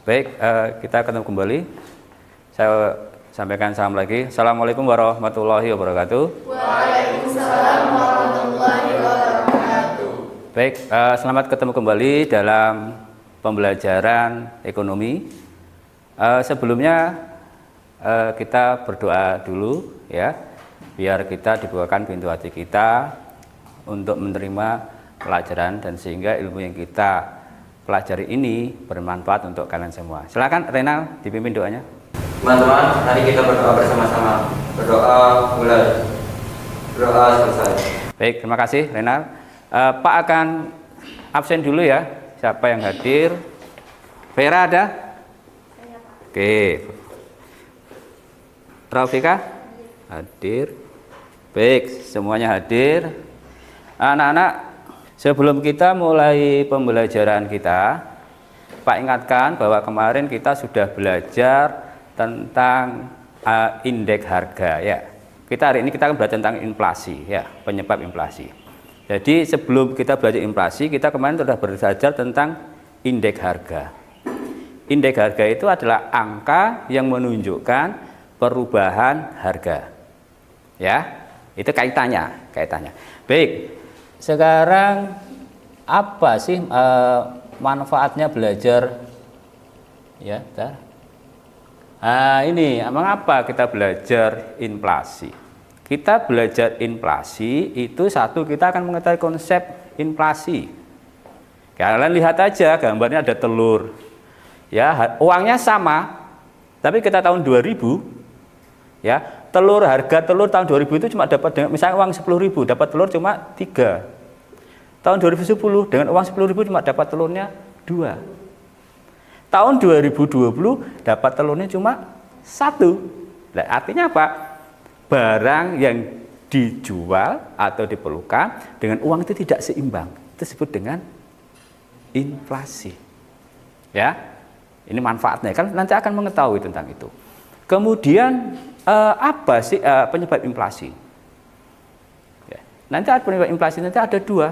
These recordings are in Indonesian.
Baik, kita ketemu kembali. Saya sampaikan salam lagi. Assalamualaikum warahmatullahi wabarakatuh. Waalaikumsalam warahmatullahi wabarakatuh. Baik, selamat ketemu kembali dalam pembelajaran ekonomi. Sebelumnya kita berdoa dulu ya, biar kita dibukakan pintu hati kita untuk menerima pelajaran dan sehingga ilmu yang kita pelajari ini bermanfaat untuk kalian semua. Silakan Renal dipimpin doanya. Teman-teman, mari kita berdoa bersama-sama. Berdoa mulai. Berdoa selesai. Baik, terima kasih Renal. Pak akan absen dulu ya. Siapa yang hadir? Vera ada? Oke. Raufika? Hadir. Baik, semuanya hadir. Anak-anak, sebelum kita mulai pembelajaran kita, Pak ingatkan bahwa kemarin kita sudah belajar tentang indeks harga ya. Hari ini kita akan belajar tentang inflasi ya, penyebab inflasi. Jadi sebelum kita belajar inflasi, kita kemarin sudah belajar tentang indeks harga. Indeks harga itu adalah angka yang menunjukkan perubahan harga. Ya, itu kaitannya. Baik. Sekarang apa sih manfaatnya belajar ya? Ini mengapa kita belajar inflasi? Kita belajar inflasi itu satu, kita akan mengetahui konsep inflasi. Kalian lihat aja gambarnya ada telur. Ya, uangnya sama. Tapi kita tahun 2000 ya, harga telur tahun 2000 itu cuma dapat dengan misalnya uang 10.000, dapat telur cuma 3. Tahun 2010 dengan uang 10.000 cuma dapat telurnya 2. Tahun 2020 dapat telurnya cuma 1. Nah, artinya apa? Barang yang dijual atau diperlukan dengan uang itu tidak seimbang. Itu disebut dengan inflasi. Ya. Ini manfaatnya kan nanti akan mengetahui tentang itu. Kemudian apa sih penyebab inflasi? Ya. Nanti penyebab inflasi nanti ada 2,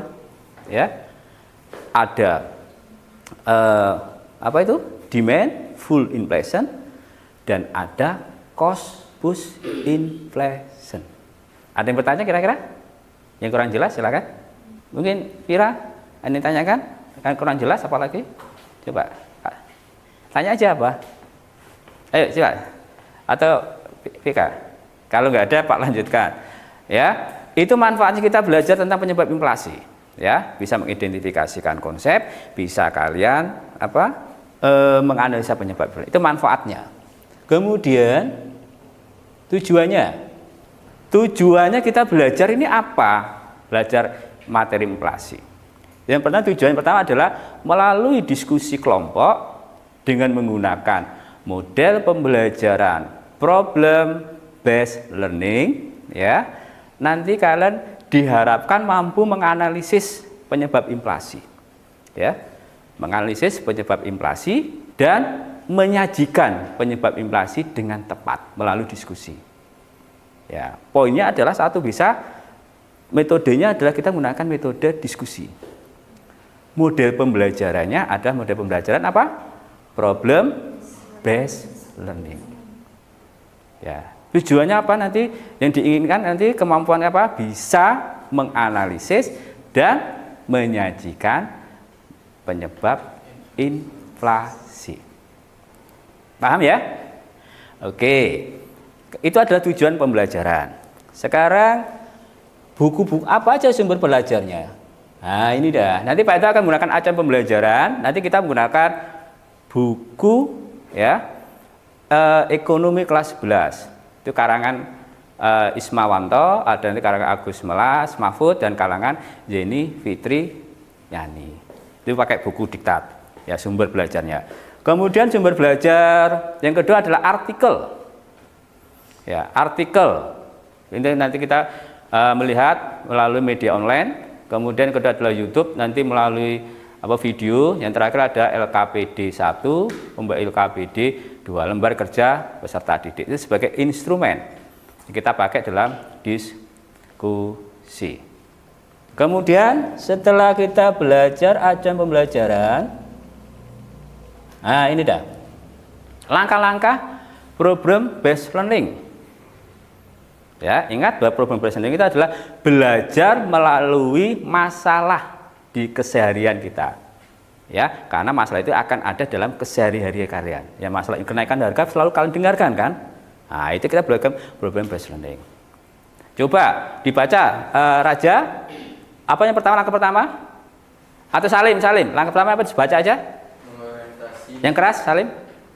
ya. Ada apa itu? Demand full inflation dan ada cost push inflation. Ada yang bertanya kira-kira? Yang kurang jelas silakan. Mungkin Vira ini tanyakan, kan kurang jelas apalagi? Coba tanya aja apa? Ayo coba. Atau Vika, kalau nggak ada Pak lanjutkan ya. Itu manfaatnya kita belajar tentang penyebab inflasi ya, bisa mengidentifikasikan konsep, bisa kalian menganalisa penyebab inflasi. Itu manfaatnya. Kemudian tujuannya kita belajar ini apa? Belajar materi inflasi. Tujuan pertama adalah melalui diskusi kelompok dengan menggunakan model pembelajaran problem based learning ya, nanti kalian diharapkan mampu menganalisis penyebab inflasi ya, menganalisis penyebab inflasi dan menyajikan penyebab inflasi dengan tepat melalui diskusi ya. Poinnya adalah satu, bisa metodenya adalah kita menggunakan metode diskusi. Model pembelajarannya adalah model pembelajaran apa? Problem based learning. Ya, tujuannya apa nanti? Yang diinginkan nanti kemampuan apa? Bisa menganalisis dan menyajikan penyebab inflasi. Paham ya? Oke. Itu adalah tujuan pembelajaran. Sekarang buku-buku apa aja sumber belajarnya? Nah, ini dah. Nanti Pak Ito akan menggunakan acuan pembelajaran. Nanti kita menggunakan buku ya. Ekonomi kelas 11 itu karangan Ismawanto, ada nanti karangan Agus Melas, Mahfud, dan kalangan Yeni Fitri Yani. Itu pakai buku diktat ya, sumber belajarnya. Kemudian sumber belajar yang kedua adalah artikel ya, artikel ini nanti kita melihat melalui media online. Kemudian kedua adalah YouTube, nanti melalui video. Yang terakhir ada LKPD 1, LKPD 2, lembar kerja peserta didik. Itu sebagai instrumen yang kita pakai dalam diskusi. Kemudian setelah kita belajar acuan pembelajaran, nah ini dah. Langkah-langkah problem based learning. Ya, ingat bahwa problem based learning itu adalah belajar melalui masalah di keseharian kita. Ya, karena masalah itu akan ada dalam kesehari-hari kalian. Ya, masalah kenaikan harga selalu kalian dengarkan kan? Nah, itu kita belajar problem based learning. Coba dibaca, Raja. Apa yang pertama, langkah pertama? Atau Salim? Langkah pertama apa? Dibaca aja. Mengorientasi. Yang keras, Salim.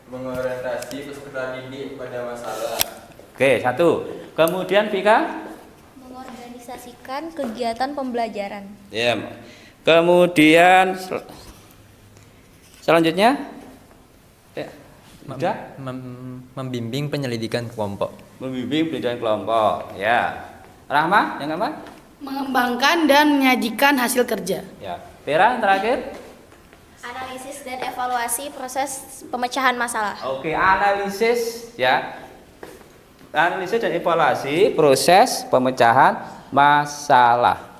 Mengorientasi peserta didik pada masalah. Oke, 1. Kemudian Vika. Mengorganisasikan kegiatan pembelajaran. Ya. Kemudian selanjutnya, ya, sudah Membimbing penyelidikan kelompok. membimbing pendidikan kelompok. Ya. Rahma, yang keempat. Mengembangkan dan menyajikan hasil kerja. Ya. Tera, yang terakhir. Analisis dan evaluasi proses pemecahan masalah. Oke, analisis ya. Analisis dan evaluasi proses pemecahan masalah.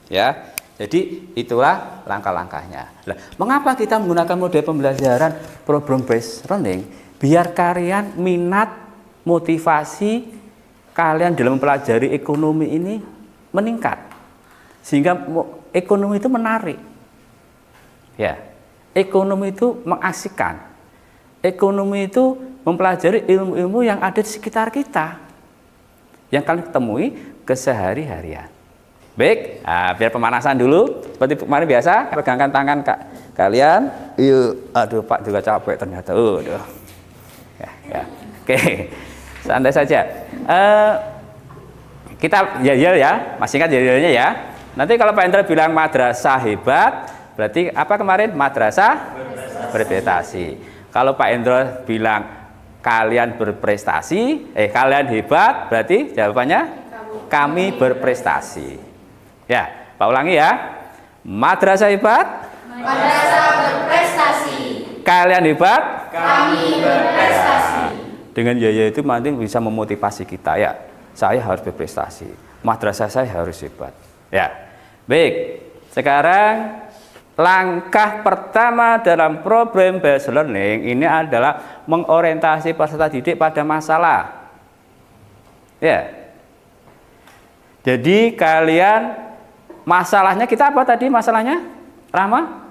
Ya. Jadi itulah langkah-langkahnya. Nah, mengapa kita menggunakan model pembelajaran problem based learning? Biar kalian minat, motivasi kalian dalam mempelajari ekonomi ini meningkat. Sehingga ekonomi itu menarik. Ya. Ekonomi itu mengasihkan. Ekonomi itu mempelajari ilmu-ilmu yang ada di sekitar kita. Yang kalian temui kesehari-harian. Baik, biar pemanasan dulu. Seperti kemarin biasa, pegangkan tangan kalian. Yuk, aduh Pak juga capek ternyata. Aduh. Ya. Oke, santai saja. Kita ya, masih ingat ya. Nanti kalau Pak Indra bilang madrasah hebat, berarti apa kemarin? Madrasah berprestasi. Kalau Pak Indra bilang kalian berprestasi, kalian hebat, berarti jawabannya kami berprestasi. Ya, Pak ulangi ya. Madrasah hebat, Madrasah berprestasi. kalian hebat, Kami berprestasi. Dengan ya itu nanti bisa memotivasi kita ya. Saya harus berprestasi. Madrasah saya harus hebat. Ya. Baik. Sekarang langkah pertama dalam problem based learning ini adalah mengorientasi peserta didik pada masalah. Ya. Jadi kalian masalahnya kita apa tadi masalahnya? Rahma?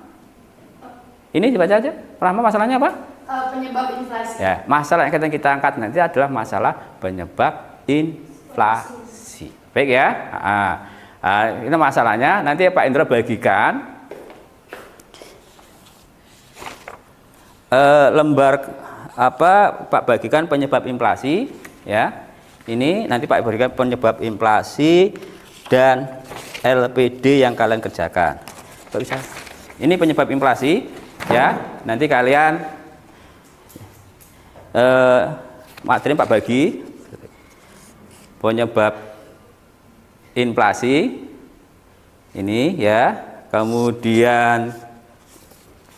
Ini dibaca aja. Rahma masalahnya apa? Penyebab inflasi. Ya, masalah yang kita angkat nanti adalah masalah penyebab inflasi. Baik ya. Ini masalahnya. Nanti Pak Indra bagikan lembar Pak bagikan penyebab inflasi ya. Ini nanti Pak berikan penyebab inflasi dan LPD yang kalian kerjakan. Kok bisa? Ini penyebab inflasi ya. Nanti kalian materi Pak bagi penyebab inflasi ini ya. Kemudian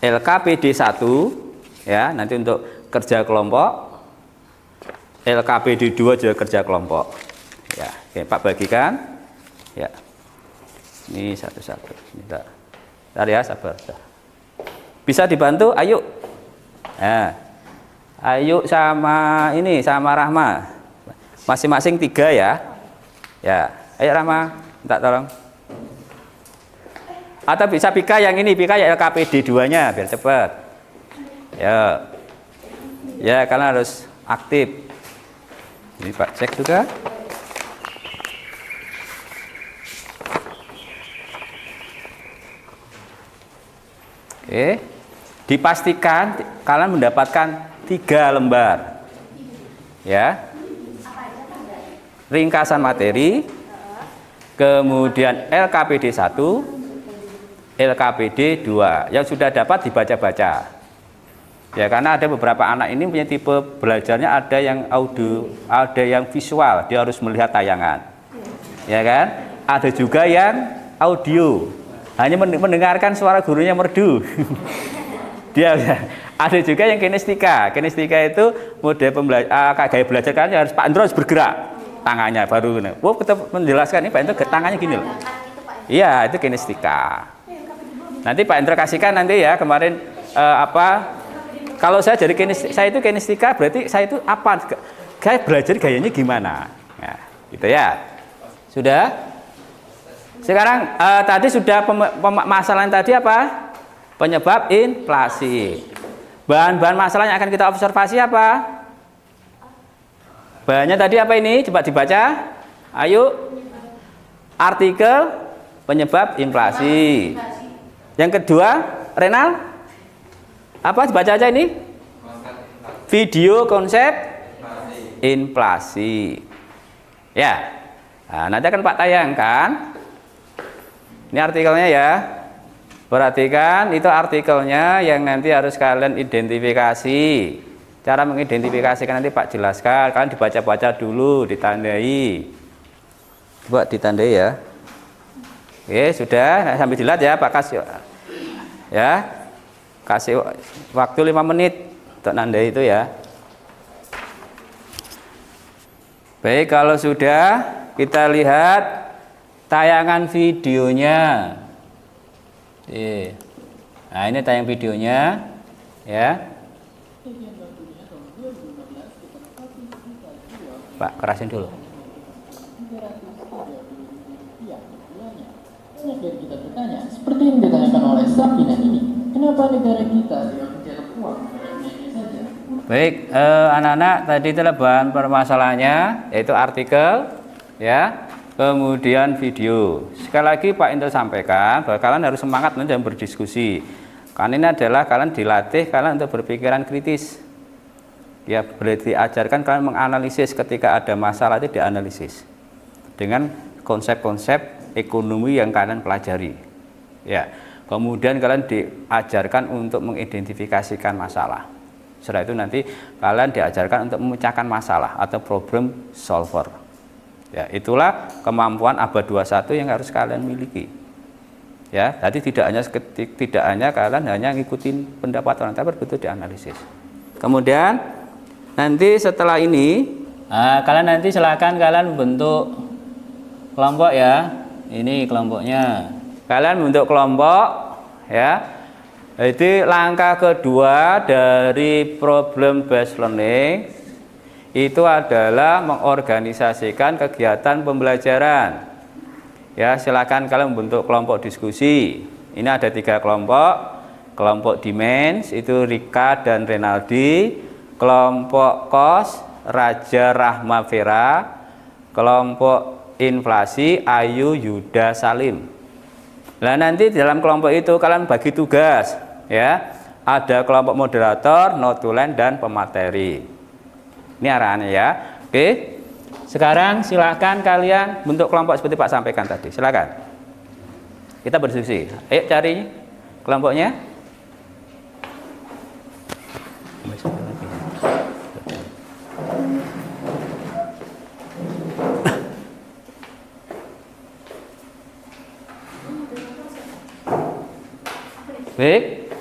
LKPD 1 ya, nanti untuk kerja kelompok. LKPD 2 juga kerja kelompok. Ya, oke, Pak bagikan. Ya. Ini satu-satu. Bentar ya, sabar. Bisa dibantu? Ayo. Nah, ayo sama ini, sama Rahma. Masing-masing 3 ya. Ya, ayo Rahma, minta tolong. Atau bisa Pika yang ini, Pika ya LKPD 2-nya biar cepat. Ya. Ya, kalian harus aktif. Ini Pak cek juga. Oke, dipastikan kalian mendapatkan 3 lembar, ya. Ringkasan materi, kemudian LKPD 1, LKPD 2, yang sudah dapat dibaca-baca. Ya, karena ada beberapa anak ini punya tipe belajarnya ada yang audio, ada yang visual, dia harus melihat tayangan, ya kan? Ada juga yang audio. Hanya mendengarkan suara gurunya merdu. Dia ada juga yang kinestika. Kinestika itu model gaya belajar kan harus Pak Indro harus bergerak tangannya baru. Kita menjelaskan ini Pak Indro tangannya gini loh. Iya, itu kinestika. Nanti Pak Indro kasihkan nanti ya kemarin kalau saya jadi saya itu kinestika berarti saya itu apa? Saya belajar gayanya gimana? Nah, gitu ya. Sudah? Sekarang tadi sudah masalah tadi apa? Penyebab inflasi. Bahan-bahan masalah yang akan kita observasi apa? Bahannya tadi apa ini? Coba dibaca. Ayo. Artikel penyebab inflasi. Yang kedua, Renal? Apa dibaca aja ini? Video konsep inflasi. Ya. Nah, nanti akan Pak tayangkan. Ini artikelnya ya. Perhatikan, itu artikelnya yang nanti harus kalian identifikasi. Cara mengidentifikasikan nanti Pak jelaskan. Kalian dibaca-baca dulu, ditandai. Coba ditandai ya. Oke, sudah. Sambil dilihat ya, Pak kasih. Ya. Kasih waktu 5 menit untuk nandai itu ya. Baik, kalau sudah kita lihat tayangan videonya. Nah, ini tayang videonya ya. Pak, kerasin dulu. Banyak dari kita bertanya, seperti yang ditanyakan oleh Sapina ini, kenapa negara kita tidak mencetak uang saja? Baik, anak-anak, tadi itulah bahan permasalahannya, yaitu artikel, ya, kemudian video. Sekali lagi Pak Indra sampaikan bahwa kalian harus semangat dan berdiskusi. Karena ini adalah kalian dilatih kalian untuk berpikiran kritis. Ya, berarti ajarkan kalian menganalisis ketika ada masalah itu dianalisis dengan konsep-konsep ekonomi yang kalian pelajari. Ya, kemudian kalian diajarkan untuk mengidentifikasikan masalah. Setelah itu nanti kalian diajarkan untuk memecahkan masalah atau problem solver. Ya, itulah kemampuan abad 21 yang harus kalian miliki. Ya, tadi tidak hanya kalian hanya ngikutin pendapat orang, tapi betul dianalisis. Kemudian nanti setelah ini, kalian nanti silakan kalian bentuk kelompok ya. Ini kelompoknya. Kalian bentuk kelompok ya. Jadi langkah kedua dari problem based learning itu adalah mengorganisasikan kegiatan pembelajaran. Ya, silakan kalian membentuk kelompok diskusi. Ini ada 3 kelompok. Kelompok Dimens itu Rika dan Renaldi. Kelompok KOS Raja Rahma Vera. Kelompok inflasi Ayu Yuda Salim. Nah, nanti dalam kelompok itu kalian bagi tugas ya. Ada kelompok moderator, notulen dan pemateri. Ini arahannya ya. Oke. Sekarang silakan kalian bentuk kelompok seperti Pak sampaikan tadi. Silakan. Kita berdiskusi. Ayo cari kelompoknya. Baik,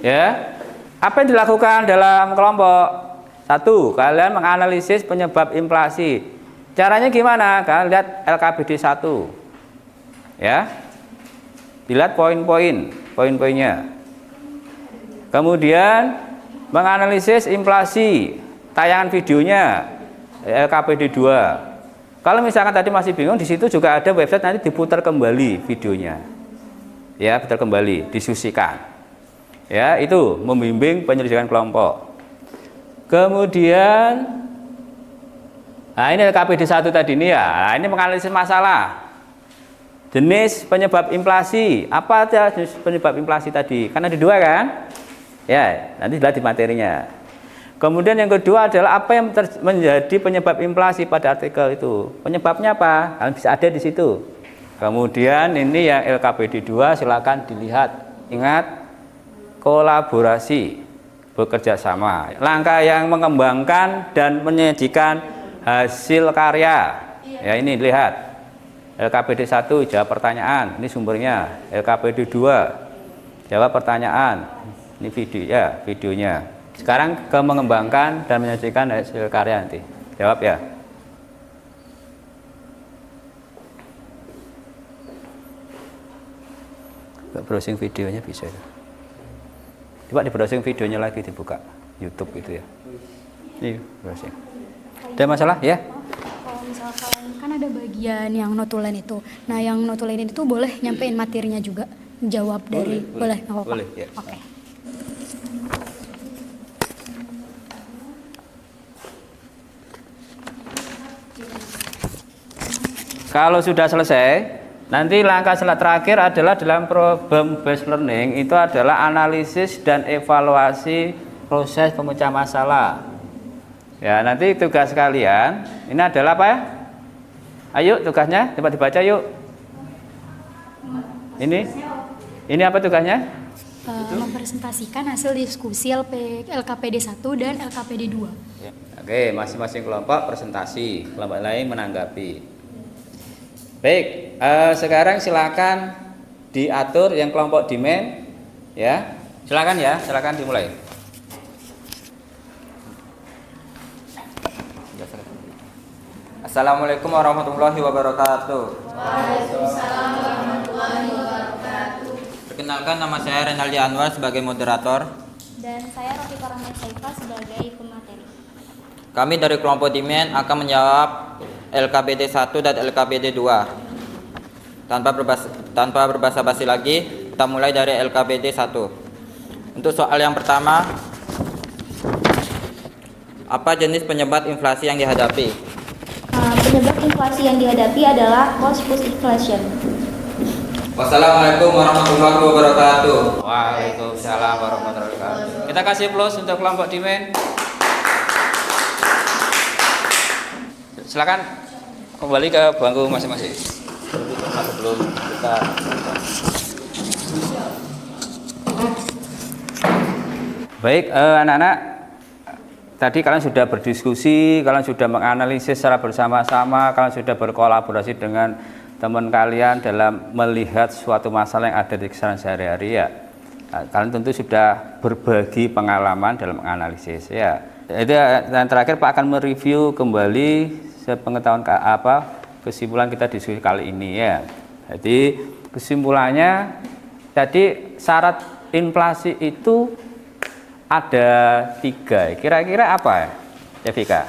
ya. Apa yang dilakukan dalam kelompok? 1, kalian menganalisis penyebab inflasi. Caranya gimana? Kalian lihat LKPD 1, ya. Dilihat poin-poinnya. Kemudian menganalisis inflasi. Tayangan videonya LKPD 2. Kalau misalkan tadi masih bingung, di situ juga ada website nanti diputar kembali videonya. Ya, putar kembali, diskusikan. Ya, itu membimbing penyelidikan kelompok. Kemudian ini LKPD 1 tadi ini ya. Ini menganalisis masalah. Jenis penyebab inflasi. Apa aja jenis penyebab inflasi tadi? Kan ada 2 kan? Ya, nanti dilihat di materinya. Kemudian yang kedua adalah apa yang menjadi penyebab inflasi pada artikel itu. Penyebabnya apa? Kalian bisa ada di situ. Kemudian ini yang LKPD 2 silakan dilihat. Ingat, kolaborasi, bekerja sama. Langkah yang mengembangkan dan menyajikan hasil karya. Ya, ini lihat. LKPD 1 jawab pertanyaan, ini sumbernya. LKPD 2 jawab pertanyaan. Ini video ya, videonya. Sekarang ke mengembangkan dan menyajikan hasil karya nanti. Jawab ya. Browsing videonya bisa. Coba di browsing videonya lagi, dibuka YouTube gitu ya. Iya, browsing. Ada masalah ya? Kalau misalkan kan ada bagian yang notulen itu. Nah, yang notulen itu boleh nyampein materinya juga. Jawab dari boleh, nggak apa-apa. Boleh, ya. Oke. Kalau sudah selesai, nanti langkah terakhir adalah dalam problem based learning itu adalah analisis dan evaluasi proses pemecah masalah. Ya, nanti tugas kalian ini adalah apa ya? Ayo tugasnya, coba dibaca yuk. Ini apa tugasnya? Mempresentasikan hasil diskusi LKPD 1 dan LKPD 2. Ya. Oke, masing-masing kelompok presentasi, kelompok lain menanggapi. Baik, sekarang silakan diatur yang kelompok demand, ya. Silakan dimulai. Assalamualaikum warahmatullahi wabarakatuh. Waalaikumsalam warahmatullahi wabarakatuh. Perkenalkan, nama saya Renaldi Anwar sebagai moderator. Dan saya Rafika Rahman Saifah sebagai pemateri. Kami dari kelompok Dimen akan menjawab LKPD 1 dan LKPD 2. Tanpa berbasa-basi lagi, kita mulai dari LKPD 1. Untuk soal yang pertama, apa jenis penyebab inflasi yang dihadapi? Penyebab inflasi yang dihadapi adalah cost push inflation. Wassalamualaikum warahmatullahi wabarakatuh. Waalaikumsalam warahmatullahi wabarakatuh. Kita kasih plus untuk kelompok demand. Silakan kembali ke bangku masing-masing. Sebelum kita baik, anak-anak, tadi kalian sudah berdiskusi, kalian sudah menganalisis secara bersama-sama, kalian sudah berkolaborasi dengan teman kalian dalam melihat suatu masalah yang ada di keseharian sehari-hari ya. Kalian tentu sudah berbagi pengalaman dalam menganalisis ya. Jadi yang terakhir Pak akan mereview kembali sepengetahuan kesimpulan kita diskusi kali ini ya. Jadi kesimpulannya, jadi syarat inflasi itu ada 3. Kira-kira apa ya, Vika?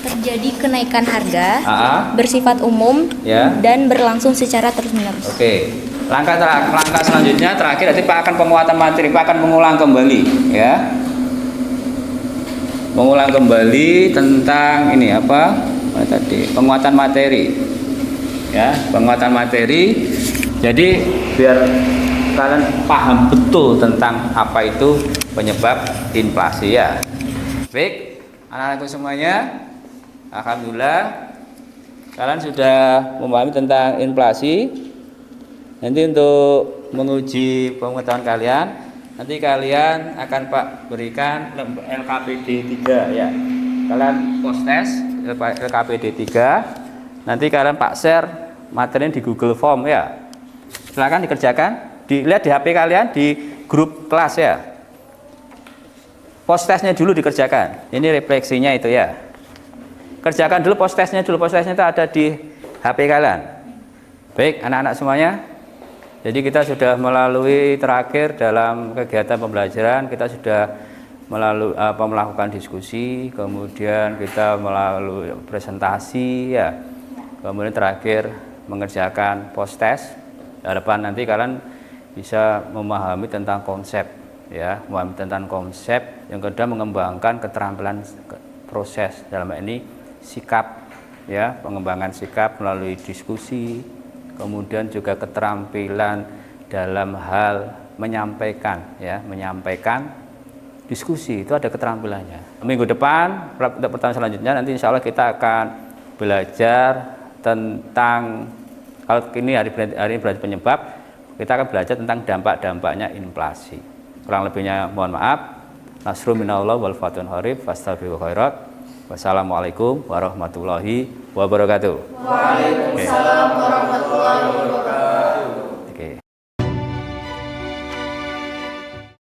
Terjadi kenaikan harga, bersifat umum, ya, dan berlangsung secara terus-menerus. Oke. Langkah selanjutnya terakhir nanti Pak akan penguatan materi, Pak akan mengulang kembali ya. Mengulang kembali tentang ini apa tadi, penguatan materi ya, penguatan materi. Jadi biar kalian paham betul tentang apa itu penyebab inflasi ya. Baik, anak-anakku semuanya, alhamdulillah kalian sudah memahami tentang inflasi. Nanti untuk menguji pengetahuan kalian, nanti kalian akan Pak berikan LKPD 3 ya. Kalian post test LKPD 3. Nanti kalian Pak share materinya di Google Form ya. Silakan dikerjakan, dilihat di HP kalian di grup kelas ya. Post testnya dulu dikerjakan. Ini refleksinya itu ya. Kerjakan dulu post testnya dulu. Post testnya itu ada di HP kalian. Baik, anak-anak semuanya. Jadi kita sudah melalui terakhir dalam kegiatan pembelajaran, kita sudah melakukan diskusi, kemudian kita melalui presentasi ya, kemudian terakhir mengerjakan post test. Harapan nanti kalian bisa memahami tentang konsep ya, memahami tentang konsep. Yang kedua mengembangkan keterampilan proses, dalam hal ini sikap ya, pengembangan sikap melalui diskusi. Kemudian juga keterampilan dalam hal menyampaikan ya, menyampaikan diskusi itu ada keterampilannya. Minggu depan untuk pertemuan selanjutnya nanti insya Allah kita akan belajar tentang, kalau ini hari ini belajar penyebab, kita akan belajar tentang dampak-dampaknya inflasi. Kurang lebihnya mohon maaf. Nasrul minallah wal fatun harib fastabiqul khairat. Wassalamualaikum warahmatullahi wabarakatuh. Waalaikumsalam warahmatullahi wabarakatuh.